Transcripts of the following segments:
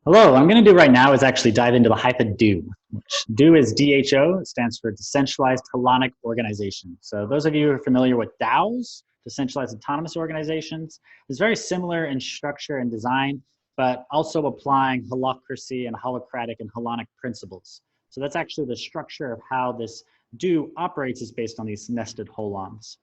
Hello, I'm going to do right now is actually dive into the Hypha DO, which DO is DHO, it stands for Decentralized Hellenic Organization. So those of you who are familiar with DAOs, Decentralized Autonomous Organizations, is very similar in structure and design, but also applying holacracy and holocratic and Hellenic principles. So that's actually the structure of how this DO operates is based on these nested holons.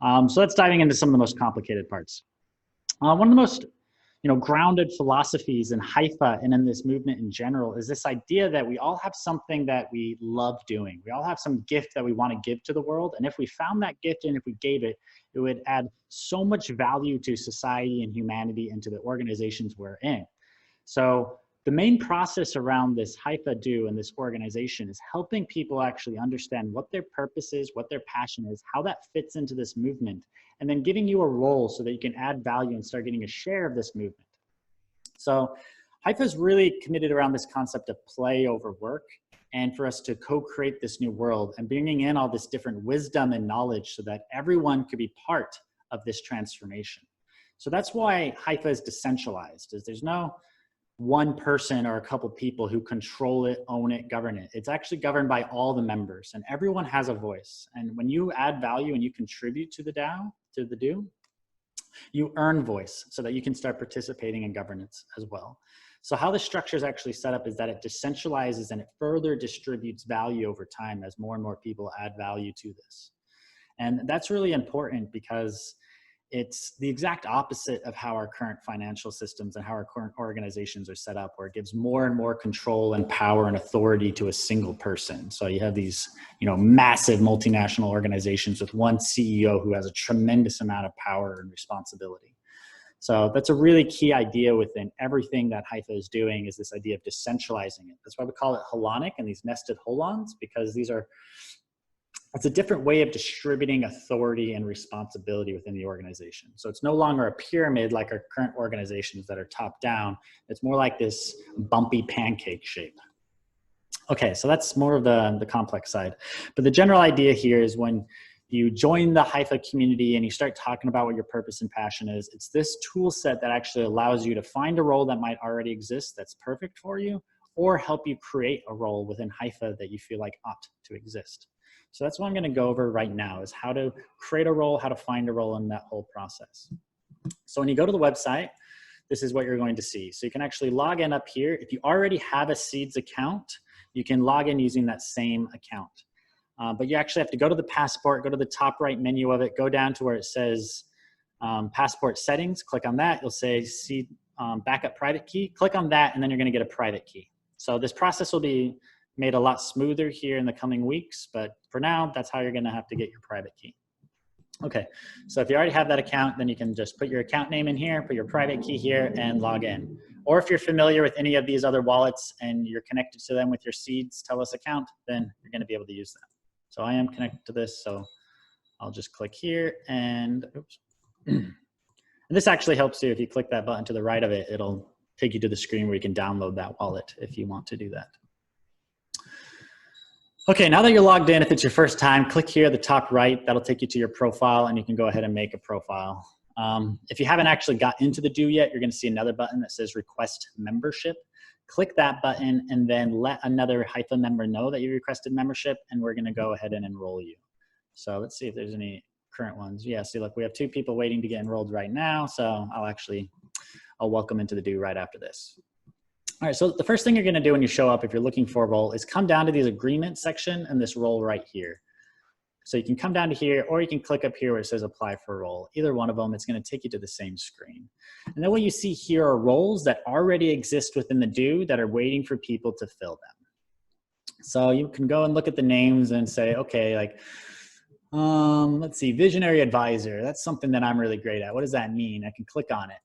So that's diving into some of the most complicated parts. One of the most grounded philosophies in Hypha and in this movement in general is this idea that we all have something that we love doing. We all have some gift that we want to give to the world. And if we found that gift and if we gave it, it would add so much value to society and humanity and to the organizations we're in. So the main process around this Hypha DO and this organization is helping people actually understand what their purpose is, what their passion is, how that fits into this movement, and then giving you a role so that you can add value and start getting a share of this movement. So Hypha is really committed around this concept of play over work and for us to co-create this new world and bringing in all this different wisdom and knowledge so that everyone could be part of this transformation. So that's why Hypha is decentralized, is there's no one person or a couple people who control it, own it, govern it. It's actually governed by all the members and everyone has a voice. And when you add value and you contribute to the DAO, to the DO, you earn voice so that you can start participating in governance as well. So how the structure is actually set up is that it decentralizes and it further distributes value over time as more and more people add value to this. And that's really important because it's the exact opposite of how our current financial systems and how our current organizations are set up, where it gives more and more control and power and authority to a single person. So you have these, massive multinational organizations with one CEO who has a tremendous amount of power and responsibility. So that's a really key idea within everything that Hypha is doing, is this idea of decentralizing it. That's why we call it holonic and these nested holons, because it's a different way of distributing authority and responsibility within the organization. So it's no longer a pyramid like our current organizations that are top down. It's more like this bumpy pancake shape. Okay, so that's more of the complex side. But the general idea here is when you join the Hypha community and you start talking about what your purpose and passion is, it's this tool set that actually allows you to find a role that might already exist that's perfect for you, or help you create a role within Hypha that you feel like ought to exist. So that's what I'm going to go over right now, is how to create a role, how to find a role in that whole process. So when you go to the website, this is what you're going to see. So you can actually log in up here. If you already have a Seeds account, you can log in using that same account. But you actually have to go to the passport, go to the top right menu of it, go down to where it says passport settings, click on that. You'll say Seed backup private key, click on that, and then you're going to get a private key. So this process will be made a lot smoother here in the coming weeks, but for now, that's how you're gonna have to get your private key. Okay, so if you already have that account, then you can just put your account name in here, put your private key here, and log in. Or if you're familiar with any of these other wallets and you're connected to them with your Seeds TELUS account, then you're gonna be able to use that. So I am connected to this, so I'll just click here and, oops. And this actually helps you. If you click that button to the right of it, it'll take you to the screen where you can download that wallet if you want to do that. Okay, now that you're logged in, if it's your first time, click here at the top right. That'll take you to your profile and you can go ahead and make a profile. If you haven't actually got into the DO yet, you're gonna see another button that says request membership. Click that button and then let another Hypha member know that you requested membership, and we're gonna go ahead and enroll you. So let's see if there's any current ones. Yeah, see, look, we have 2 people waiting to get enrolled right now. So I'll welcome into the DO right after this. All right, so the first thing you're gonna do when you show up, if you're looking for a role, is come down to these agreements section and this role right here. So you can come down to here, or you can click up here where it says apply for a role. Either one of them, it's gonna take you to the same screen. And then what you see here are roles that already exist within the DO that are waiting for people to fill them. So you can go and look at the names and say, okay, like, let's see, visionary advisor. That's something that I'm really great at. What does that mean? I can click on it.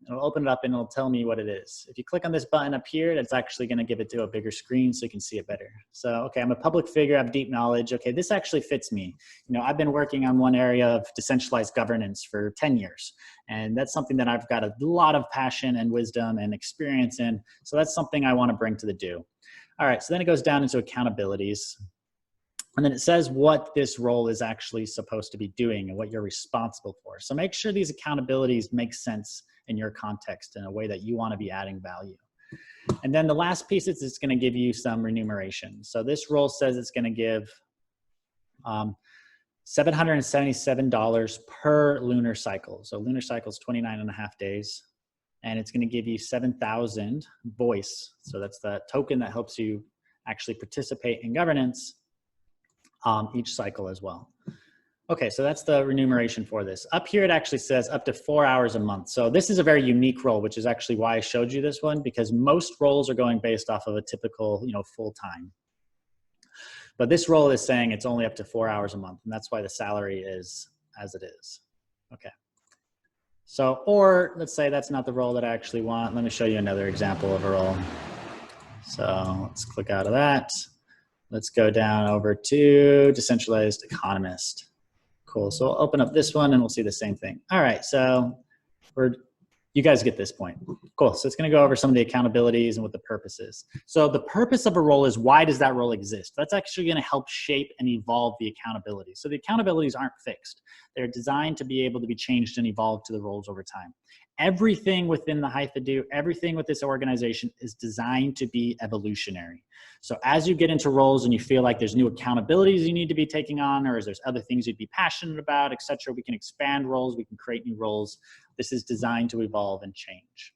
It'll open it up and it'll tell me what it is. If you click on this button up here, that's actually gonna give it to a bigger screen so you can see it better. So, okay, I'm a public figure, I have deep knowledge. Okay, this actually fits me. I've been working on one area of decentralized governance for 10 years. And that's something that I've got a lot of passion and wisdom and experience in. So that's something I wanna bring to the DO. All right, so then it goes down into accountabilities. And then it says what this role is actually supposed to be doing and what you're responsible for. So make sure these accountabilities make sense in your context in a way that you want to be adding value. And then the last piece is it's going to give you some remuneration. So this role says it's going to give $777 per lunar cycle. So lunar cycle is 29.5 days. And it's going to give you 7,000 voice. So that's the token that helps you actually participate in governance each cycle as well. Okay, so that's the remuneration for this. Up here, it actually says up to 4 hours a month. So this is a very unique role, which is actually why I showed you this one, because most roles are going based off of a typical, full-time. But this role is saying it's only up to 4 hours a month, and that's why the salary is as it is. Okay. So, or let's say that's not the role that I actually want. Let me show you another example of a role. So let's click out of that. Let's go down over to decentralized economist. Cool, so we'll open up this one and we'll see the same thing. All right, so you guys get this point. Cool, so it's gonna go over some of the accountabilities and what the purpose is. So the purpose of a role is, why does that role exist? That's actually gonna help shape and evolve the accountability. So the accountabilities aren't fixed. They're designed to be able to be changed and evolved to the roles over time. Everything within the Hypha do, everything with this organization is designed to be evolutionary. So as you get into roles and you feel like there's new accountabilities you need to be taking on, or there's other things you'd be passionate about, et cetera, we can expand roles, we can create new roles. This is designed to evolve and change.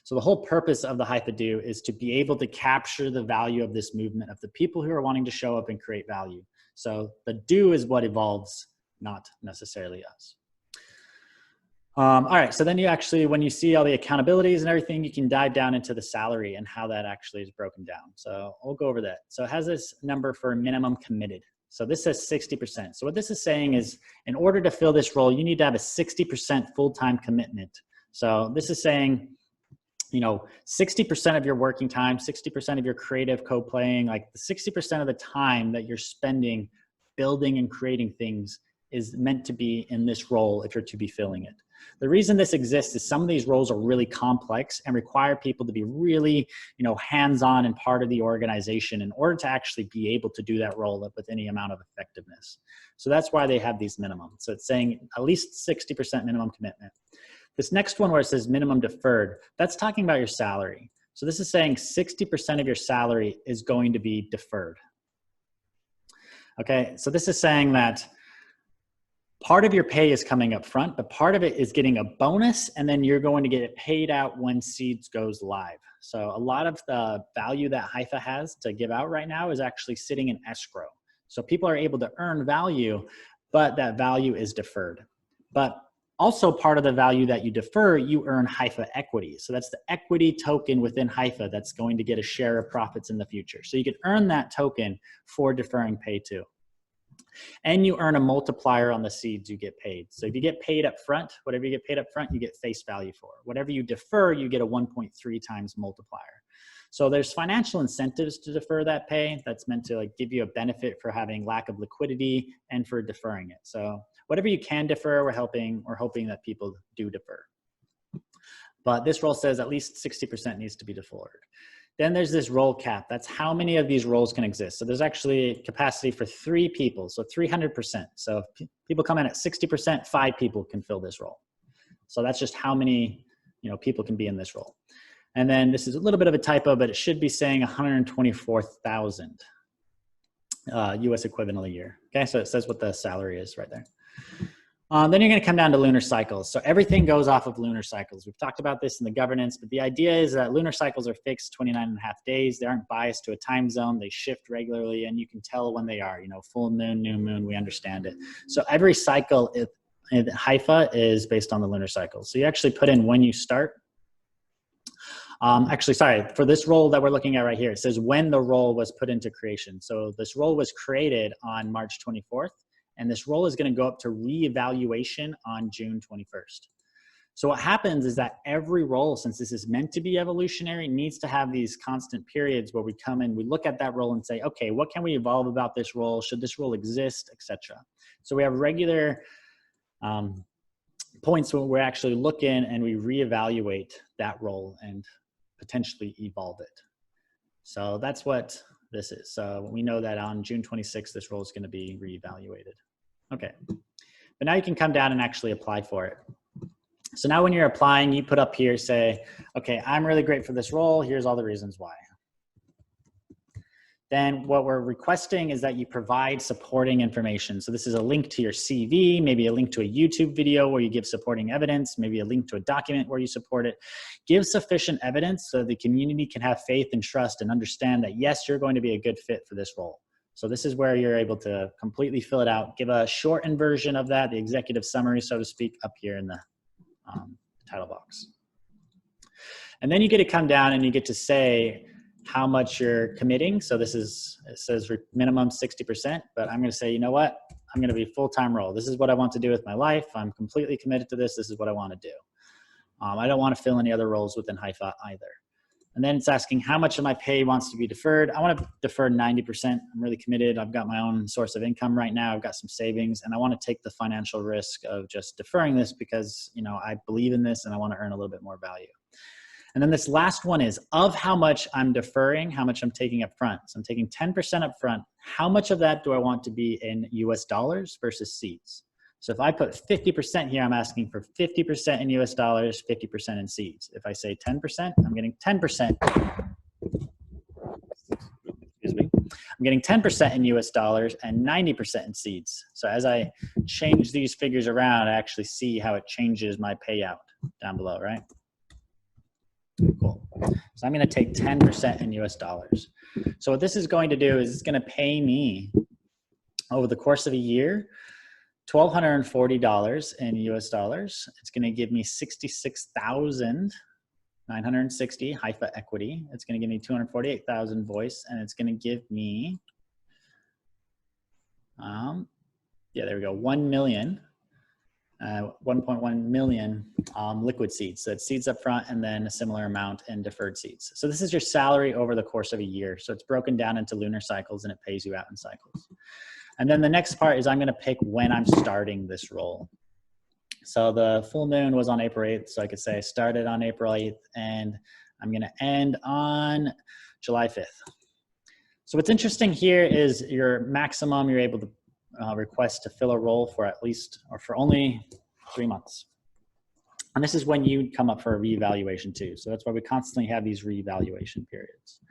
So the whole purpose of the Hypha do is to be able to capture the value of this movement, of the people who are wanting to show up and create value. So the do is what evolves, not necessarily us. All right, so then you actually, when you see all the accountabilities and everything, you can dive down into the salary and how that actually is broken down. So we'll go over that. So it has this number for minimum committed. So this says 60%. So what this is saying is, in order to fill this role, you need to have a 60% full-time commitment. So this is saying, 60% of your working time, 60% of your creative co-playing, like the 60% of the time that you're spending building and creating things is meant to be in this role if you're to be filling it. The reason this exists is some of these roles are really complex and require people to be really, hands-on and part of the organization in order to actually be able to do that role with any amount of effectiveness. So that's why they have these minimums. So it's saying at least 60% minimum commitment. This next one where it says minimum deferred, that's talking about your salary. So this is saying 60% of your salary is going to be deferred. Okay, so this is saying that part of your pay is coming up front, but part of it is getting a bonus, and then you're going to get it paid out when Seeds goes live. So a lot of the value that Hypha has to give out right now is actually sitting in escrow. So people are able to earn value, but that value is deferred. But also part of the value that you defer, you earn Hypha equity. So that's the equity token within Hypha that's going to get a share of profits in the future. So you can earn that token for deferring pay too. And you earn a multiplier on the seeds you get paid. So if you get paid up front, whatever you get paid up front, you get face value for. Whatever you defer, you get a 1.3 times multiplier. So there's financial incentives to defer that pay. That's meant to give you a benefit for having lack of liquidity and for deferring it. So whatever you can defer, we're hoping that people do defer. But this role says at least 60% needs to be deferred. Then there's this role cap. That's how many of these roles can exist. So there's actually capacity for 3 people, so 300%. So if people come in at 60%, 5 people can fill this role. So that's just how many people can be in this role. And then this is a little bit of a typo, but it should be saying 124,000 US equivalent a year. Okay, so it says what the salary is right there. Then you're going to come down to lunar cycles. So everything goes off of lunar cycles. We've talked about this in the governance, but the idea is that lunar cycles are fixed 29.5 days. They aren't biased to a time zone. They shift regularly, and you can tell when they are. Full moon, new moon, we understand it. So every cycle in Hypha is based on the lunar cycle. So you actually put in when you start. Actually, sorry, for this role that we're looking at right here, it says when the role was put into creation. So this role was created on March 24th. And this role is going to go up to reevaluation on June 21st. So what happens is that every role, since this is meant to be evolutionary, needs to have these constant periods where we come in, we look at that role and say, okay, what can we evolve about this role? Should this role exist, etc. So we have regular points where we actually look in and we reevaluate that role and potentially evolve it. So that's what this is. So we know that on June 26th, this role is going to be reevaluated. Okay, but now you can come down and actually apply for it. So now when you're applying, you put up here, say, okay, I'm really great for this role. Here's all the reasons why. Then what we're requesting is that you provide supporting information. So this is a link to your CV, maybe a link to a YouTube video where you give supporting evidence, maybe a link to a document where you support it. Give sufficient evidence so the community can have faith and trust and understand that, yes, you're going to be a good fit for this role. So this is where you're able to completely fill it out. Give a shortened version of that, the executive summary, so to speak, up here in the title box. And then you get to come down and you get to say how much you're committing. So this is, it says minimum 60%, but I'm going to say, you know what? I'm going to be full-time role. This is what I want to do with my life. I'm completely committed to this. This is what I want to do. I don't want to fill any other roles within Hypha either. And then it's asking how much of my pay wants to be deferred. I want to defer 90%. I'm really committed. I've got my own source of income right now. I've got some savings and I want to take the financial risk of just deferring this because, you know, I believe in this and I want to earn a little bit more value. And then this last one is of how much I'm deferring, how much I'm taking up front. So I'm taking 10% up front. How much of that do I want to be in US dollars versus seeds? So if I put 50% here, I'm asking for 50% in US dollars, 50% in seeds. If I say 10%, I'm getting 10%. Excuse me. I'm getting 10% in US dollars and 90% in seeds. So as I change these figures around, I actually see how it changes my payout down below, right? Cool. So I'm going to take 10% in US dollars. So what this is going to do is it's going to pay me over the course of a year, $1,240 in US dollars. It's going to give me 66,960 Hypha equity. It's going to give me 248,000 voice, and it's going to give me, yeah, there we go, 1 million. 1.1 million liquid seeds. So it's seeds up front and then a similar amount in deferred seeds. So this is your salary over the course of a year. So it's broken down into lunar cycles and it pays you out in cycles. And then the next part is I'm going to pick when I'm starting this role. So the full moon was on April 8th. So I could say I started on April 8th and I'm going to end on July 5th. So what's interesting here is your maximum you're able to request to fill a role for at least, or for only 3 months. And this is when you come up for a reevaluation too. So that's why we constantly have these reevaluation periods.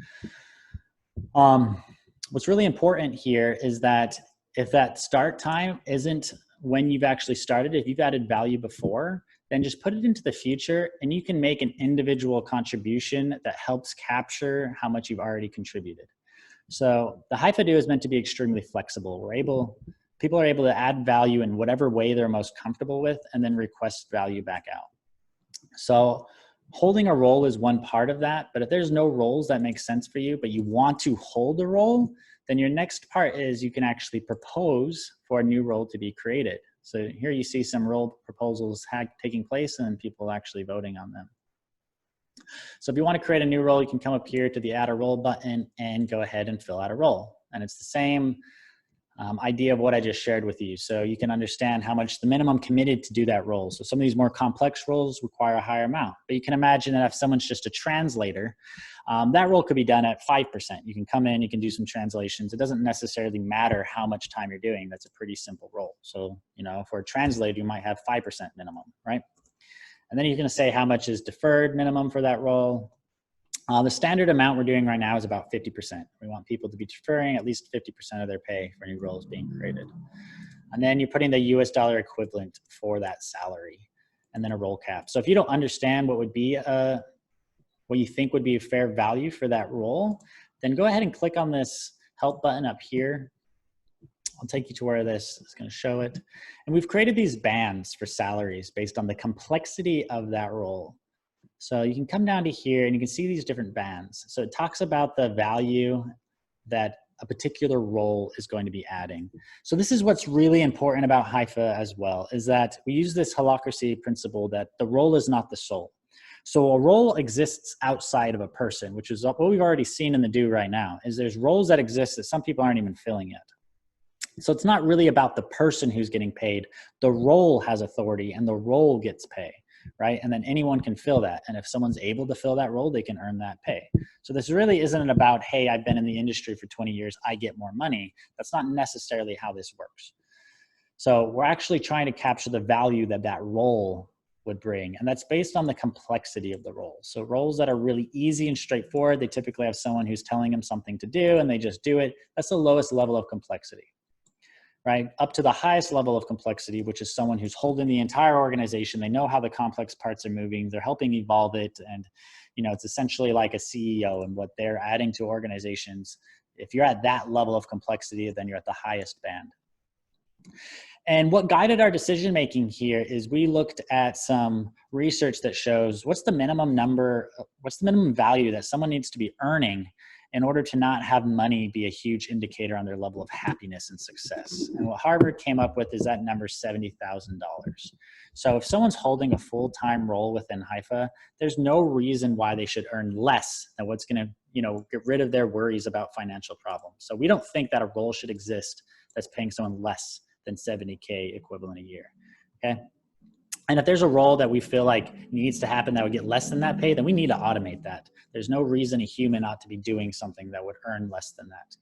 What's really important here is that if that start time isn't when you've actually started, if you've added value before, then just put it into the future and you can make an individual contribution that helps capture how much you've already contributed. So the Hypha Do is meant to be extremely flexible. People are able to add value in whatever way they're most comfortable with and then request value back out. So holding a role is one part of that, but if there's no roles that make sense for you, but you want to hold a role, then your next part is you can actually propose for a new role to be created. So here you see some role proposals taking place and people actually voting on them. So if you want to create a new role, you can come up here to the add a role button and go ahead and fill out a role. And it's the same idea of what I just shared with you. So you can understand how much the minimum committed to do that role. So some of these more complex roles require a higher amount, but you can imagine that if someone's just a translator, that role could be done at 5%. You can come in, you can do some translations. It doesn't necessarily matter how much time you're doing. That's a pretty simple role. So, you know, for a translator, you might have 5% minimum, right? And then you're going to say how much is deferred minimum for that role. The standard amount we're doing right now is about 50%. We want people to be deferring at least 50% of their pay for new roles being created. And then you're putting the US dollar equivalent for that salary and then a role cap. So if you don't understand what would be what you think would be a fair value for that role, then go ahead and click on this help button up here. I'll take you to where this is going to show it. And we've created these bands for salaries based on the complexity of that role. So you can come down to here and you can see these different bands. So it talks about the value that a particular role is going to be adding. So this is what's really important about Hypha as well, is that we use this holacracy principle that the role is not the soul. So a role exists outside of a person, which is what we've already seen in the Do right now, is there's roles that exist that some people aren't even filling yet. So it's not really about the person who's getting paid. The role has authority and the role gets pay, right? And then anyone can fill that. And if someone's able to fill that role, they can earn that pay. So this really isn't about, hey, I've been in the industry for 20 years, I get more money. That's not necessarily how this works. So we're actually trying to capture the value that that role would bring. And that's based on the complexity of the role. So roles that are really easy and straightforward, they typically have someone who's telling them something to do and they just do it. That's the lowest level of complexity, right? Up to the highest level of complexity, which is someone who's holding the entire organization. They know how the complex parts are moving. They're helping evolve it. And, you know, it's essentially like a CEO and what they're adding to organizations. If you're at that level of complexity, then you're at the highest band. And what guided our decision making here is we looked at some research that shows what's the minimum value that someone needs to be earning in order to not have money be a huge indicator on their level of happiness and success. And what Harvard came up with is that number $70,000. So if someone's holding a full-time role within Hypha, there's no reason why they should earn less than what's going to, you know, get rid of their worries about financial problems. So we don't think that a role should exist that's paying someone less than 70K equivalent a year, okay? And if there's a role that we feel like needs to happen that would get less than that pay, then we need to automate that. There's no reason a human ought to be doing something that would earn less than that.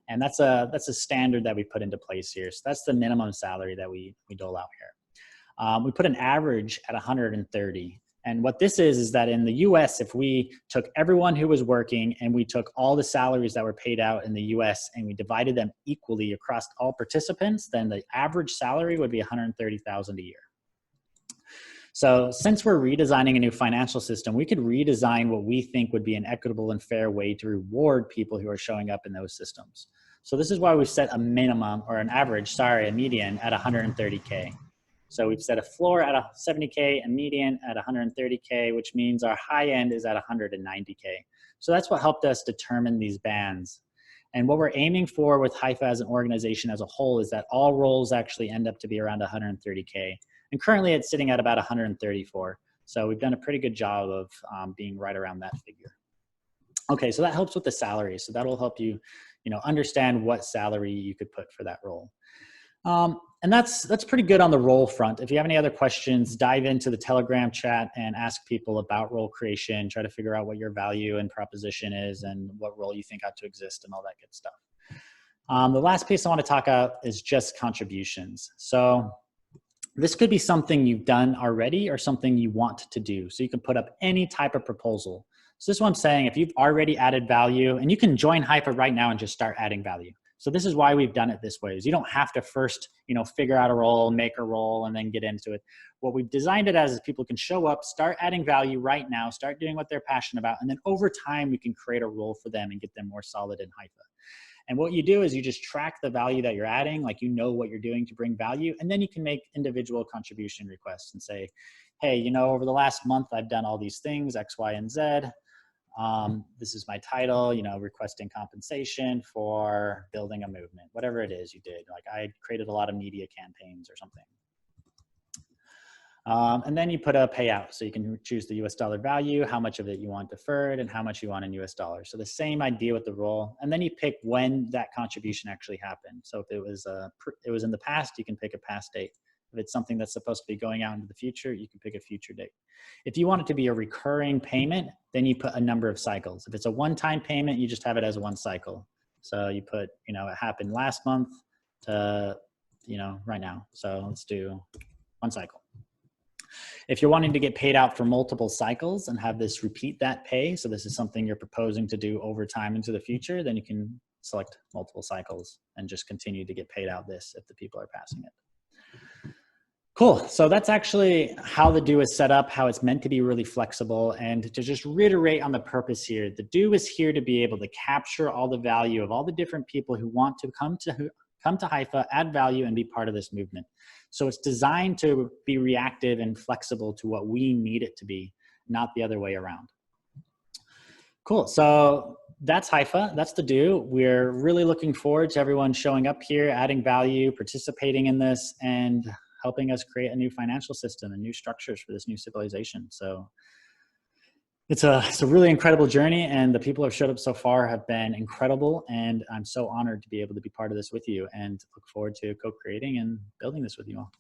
And that's a standard that we put into place here. So that's the minimum salary that we dole out here. We put an average at 130. And what this is that in the US, if we took everyone who was working and we took all the salaries that were paid out in the US and we divided them equally across all participants, then the average salary would be $130,000 a year. So since we're redesigning a new financial system, we could redesign what we think would be an equitable and fair way to reward people who are showing up in those systems. So this is why we've set a minimum or an average, a median at 130K. So we've set a floor at 70K and median at 130K, which means our high end is at 190K. So that's what helped us determine these bands. And what we're aiming for with Hypha as an organization as a whole is that all roles actually end up to be around 130K. And currently it's sitting at about 134. So we've done a pretty good job of being right around that figure. Okay, so that helps with the salary. So that'll help you, understand what salary you could put for that role. And that's pretty good on the role front. If you have any other questions, dive into the Telegram chat and ask people about role creation, try to figure out what your value and proposition is and what role you think ought to exist and all that good stuff. The last piece I want to talk about is just contributions. So this could be something you've done already or something you want to do. So you can put up any type of proposal. So this is what I'm saying. If you've already added value, and you can join Hypha right now and just start adding value. So this is why we've done it this way, is you don't have to first, figure out a role, make a role, and then get into it. What we've designed it as is people can show up, start adding value right now, start doing what they're passionate about, and then over time we can create a role for them and get them more solid in Hypha. And what you do is you just track the value that you're adding, like what you're doing to bring value, and then you can make individual contribution requests and say, hey, over the last month I've done all these things, X, Y, and Z. This is my title, requesting compensation for building a movement, whatever it is you did. Like I created a lot of media campaigns or something. And then you put a payout. So you can choose the US dollar value, how much of it you want deferred and how much you want in US dollars. So the same idea with the role. And then you pick when that contribution actually happened. So if it was in the past, you can pick a past date. If it's something that's supposed to be going out into the future, you can pick a future date. If you want it to be a recurring payment, then you put a number of cycles. If it's a one-time payment, you just have it as one cycle. So you put, it happened last month to, right now. So let's do one cycle. If you're wanting to get paid out for multiple cycles and have this repeat that pay, so this is something you're proposing to do over time into the future, then you can select multiple cycles and just continue to get paid out this if the people are passing it. Cool. So that's actually how the do is set up, how it's meant to be really flexible. And to just reiterate on the purpose here, the do is here to be able to capture all the value of all the different people who want to come to Hypha, add value, and be part of this movement. So it's designed to be reactive and flexible to what we need it to be, not the other way around. Cool. So that's Hypha. That's the do. We're really looking forward to everyone showing up here, adding value, participating in this, and helping us create a new financial system and new structures for this new civilization. So it's a really incredible journey, and the people who have showed up so far have been incredible, and I'm so honored to be able to be part of this with you and look forward to co-creating and building this with you all.